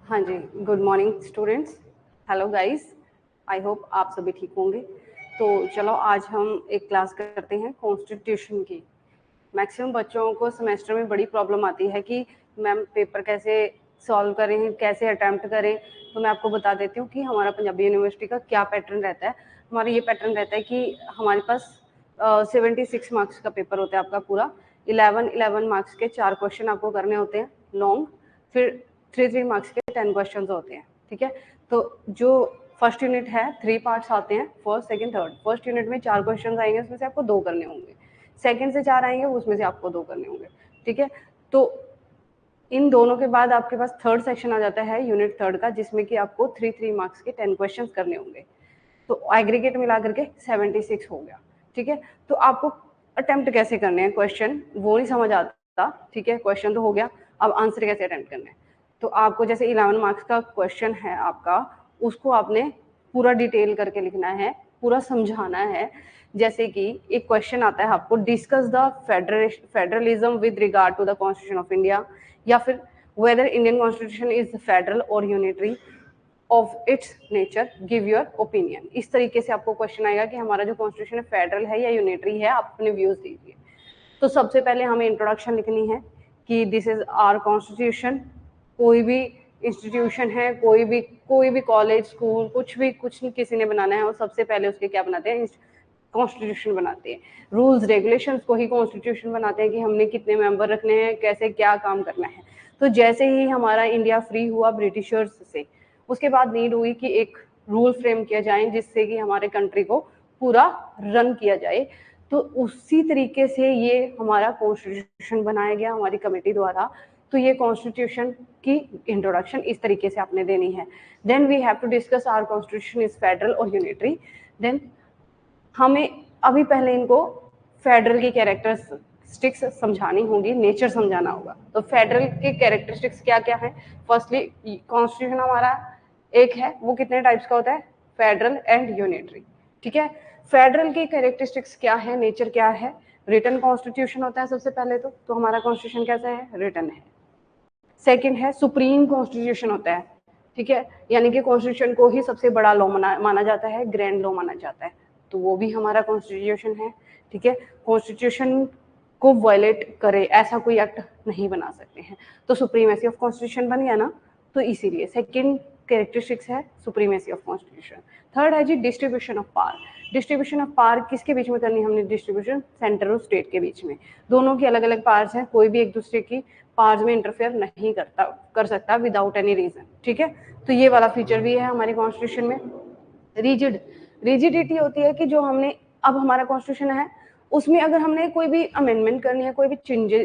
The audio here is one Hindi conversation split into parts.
हाँ जी, good morning students. Hello guys, I hope आप सभी ठीक होंगे। तो चलो आज हम एक क्लास करते हैं कॉन्स्टिट्यूशन की। मैक्सिमम बच्चों को सेमेस्टर में बड़ी प्रॉब्लम आती है कि मैम पेपर कैसे सॉल्व करें, कैसे अटैम्प्ट करें। तो मैं आपको बता देती हूँ कि हमारा पंजाबी यूनिवर्सिटी का क्या पैटर्न रहता है। हमारा ये पैटर्न रहता है कि हमारे पास 76 मार्क्स का पेपर होता है आपका पूरा। 11 मार्क्स के 4 क्वेश्चन आपको करने होते हैं लॉन्ग, फिर 3 मार्क्स के 10 क्वेश्चन होते हैं। ठीक है, तो जो फर्स्ट यूनिट है 3 पार्ट्स आते हैं, first second third. First unit में 4 क्वेश्चन आएंगे, उसमें से आपको 2 करने होंगे। सेकंड से 4 आएंगे, उसमें से आपको 2 करने होंगे। ठीक है, तो इन दोनों के बाद आपके पास थर्ड सेक्शन आ जाता है यूनिट थर्ड का, जिसमें कि आपको 3 मार्क्स के 10 क्वेश्चन करने होंगे। तो एग्रीगेट मिला करके 76 हो गया। ठीक है, तो आपको अटेम्प्ट कैसे करने हैं क्वेश्चन वो नहीं समझ आता। ठीक है, क्वेश्चन तो हो गया, अब आंसर कैसे अटेम्प्ट करना है। तो आपको जैसे 11 मार्क्स का क्वेश्चन है आपका, उसको आपने पूरा डिटेल करके लिखना है, पूरा समझाना है। जैसे कि एक क्वेश्चन आता है आपको, discuss the federalism with regard to the constitution of India, या फिर whether Indian constitution is federal और unitary of its nature, give your opinion. इस तरीके से आपको क्वेश्चन आएगा कि हमारा जो कॉन्स्टिट्यूशन है फेडरल है या यूनिटरी है, आप अपने व्यूज दीजिए। तो सबसे पहले हमें इंट्रोडक्शन लिखनी है कि दिस इज आवर कॉन्स्टिट्यूशन। कोई भी इंस्टीट्यूशन है, कोई भी कॉलेज स्कूल कुछ नहीं किसी ने बनाना है, और सबसे पहले उसके क्या बनाते हैं, कॉन्स्टिट्यूशन बनाते हैं। रूल्स रेगुलेशंस को ही कॉन्स्टिट्यूशन बनाते हैं कि हमने कितने मेंबर रखने हैं, कैसे क्या काम करना है। तो जैसे ही हमारा इंडिया फ्री हुआ ब्रिटिशर्स से, उसके बाद नीड हुई कि एक रूल फ्रेम किया जाए जिससे कि हमारे कंट्री को पूरा रन किया जाए। तो उसी तरीके से ये हमारा कॉन्स्टिट्यूशन बनाया गया हमारी कमेटी द्वारा। तो ये कॉन्स्टिट्यूशन की इंट्रोडक्शन इस तरीके से आपने देनी है। Then we have to discuss our constitution is federal और यूनिटरी। देन हमें अभी पहले इनको फेडरल की कैरेक्टरिस्टिक्स समझानी होगी, नेचर समझाना होगा। तो फेडरल के कैरेक्टरिस्टिक्स क्या क्या है। फर्स्टली कॉन्स्टिट्यूशन हमारा एक है, वो कितने टाइप्स का होता है, फेडरल एंड यूनिटरी। ठीक है, फेडरल की कैरेक्टरिस्टिक्स क्या है, नेचर क्या है। रिटन कॉन्स्टिट्यूशन होता है सबसे पहले तो हमारा कॉन्स्टिट्यूशन कैसा है, रिटन है। सेकंड है सुप्रीम कॉन्स्टिट्यूशन होता है। ठीक है, यानी कि कॉन्स्टिट्यूशन को ही सबसे बड़ा लॉ माना जाता है, ग्रैंड लॉ माना जाता है। तो वो भी हमारा कॉन्स्टिट्यूशन है। ठीक है, कॉन्स्टिट्यूशन को वायलेट करे ऐसा कोई एक्ट नहीं बना सकते हैं। तो सुप्रीमेसी ऑफ कॉन्स्टिट्यूशन बन गया ना, तो इसीलिए सेकंड कैरेक्टरिस्टिक्स है सुप्रीमेसी ऑफ कॉन्स्टिट्यूशन। थर्ड है जी distribution of power. Distribution of power किसके बीच में करनी है हमने, डिस्ट्रीब्यूशन सेंटर और स्टेट के बीच में। दोनों की अलग अलग पावर्स हैं, कोई भी एक दूसरे की पावर्स में इंटरफेयर नहीं कर सकता विदाउट एनी रीजन। ठीक है, तो ये वाला फीचर भी है हमारे कॉन्स्टिट्यूशन में। रिजिडिटी होती है कि जो हमने अब हमारा कॉन्स्टिट्यूशन है, उसमें अगर हमने कोई भी अमेंडमेंट करनी है, कोई भी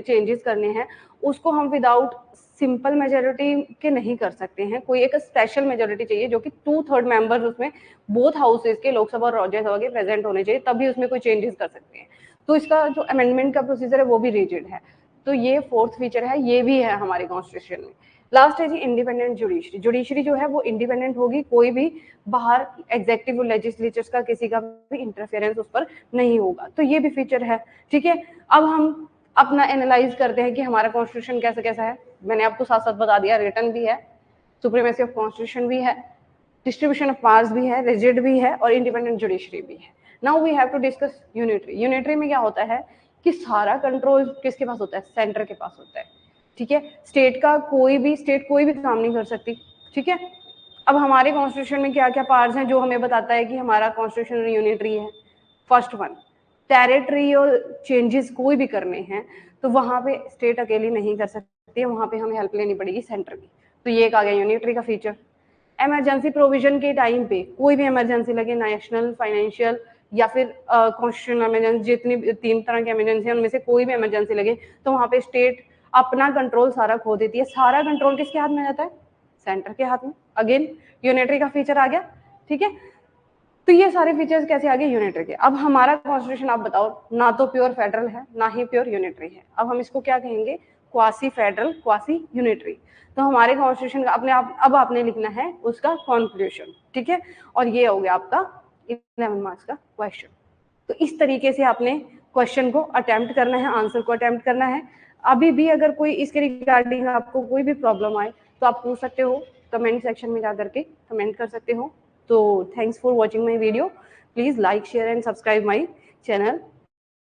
चेंजेस करने हैं, उसको हम विदाउट सिंपल मेजोरिटी के नहीं कर सकते हैं। कोई एक स्पेशल मेजोरिटी चाहिए जो कि 2/3 मेंबर्स उसमें बोथ हाउसेज के, लोकसभा और राज्यसभा के प्रेजेंट होने चाहिए, तभी उसमें कोई चेंजेस कर सकते हैं। तो इसका जो अमेंडमेंट का प्रोसीजर है वो भी रिजिड है। तो ये फोर्थ फीचर है, ये भी है हमारे कॉन्स्टिट्यूशन में। लास्ट है जी इंडिपेंडेंट जुडिशरी। जुडिशरी जो है वो इंडिपेंडेंट होगी, कोई भी बाहर एग्जेक्टिव लेजिस्लेचर्स का किसी का भी इंटरफेरेंस उस पर नहीं होगा। तो ये भी फीचर है। ठीक है, अब हम अपना एनालाइज करते हैं कि हमारा कॉन्स्टिट्यूशन कैसा कैसा है। मैंने आपको साथ साथ बता दिया, रिटन भी है, सुप्रीमेसी ऑफ कॉन्स्टिट्यूशन भी है, डिस्ट्रीब्यूशन ऑफ पावर्स भी है, रिजिड भी है, और इंडिपेंडेंट जुडिशरी भी है। Now we have to discuss unitary. Unitary में क्या होता है कि सारा कंट्रोल किसके पास होता है, सेंटर के पास होता है। ठीक है, स्टेट कोई भी काम नहीं कर सकती। ठीक है, अब हमारे कॉन्स्टिट्यूशन में क्या क्या पार्ट्स हैं जो हमें बताता है कि हमारा कॉन्स्टिट्यूशन यूनिटरी है। फर्स्ट वन, टेरिटरी और चेंजेस कोई भी करने हैं तो वहां पे स्टेट अकेली नहीं कर सकती है, वहां पे हमें हेल्प लेनी पड़ेगी सेंटर की। तो ये एक आ गया यूनिटरी का फीचर। इमरजेंसी प्रोविजन के टाइम पे कोई भी इमरजेंसी लगे, नेशनल, फाइनेंशियल या फिर कॉन्स्टिट्यूशनल इमरजेंसी, जितनी 3 तरह की इमरजेंसी है उनमें से कोई भी इमरजेंसी लगे तो वहां पे स्टेट अपना कंट्रोल सारा खो देती है। सारा कंट्रोल किसके हाथ में जाता है, सेंटर के हाथ में। अगेन यूनिटरी का फीचर आ गया। ठीक है, तो ये सारे फीचर्स कैसे आ गए यूनिटरी के। अब हमारा कॉन्स्टिट्यूशन आप बताओ, ना तो प्योर फेडरल है ना ही प्योर यूनिटरी है। अब हम इसको क्या कहेंगे, क्वासी फेडरल क्वासी यूनिटरी। तो हमारे कॉन्स्टिट्यूशन का अपने आप अब आपने लिखना है उसका कॉन्क्लूजन। ठीक है, और ये हो गया आपका 11 मार्क्स का क्वेश्चन। तो इस तरीके से आपने क्वेश्चन को अटेम्प्ट करना है, आंसर को अटेम्प्ट करना है। अभी भी अगर कोई इसके रिगार्डिंग आपको कोई भी प्रॉब्लम आए तो आप पूछ सकते हो। कमेंट सेक्शन में जा करके कमेंट कर सकते हो। तो thanks for watching my video, please like share and subscribe my channel.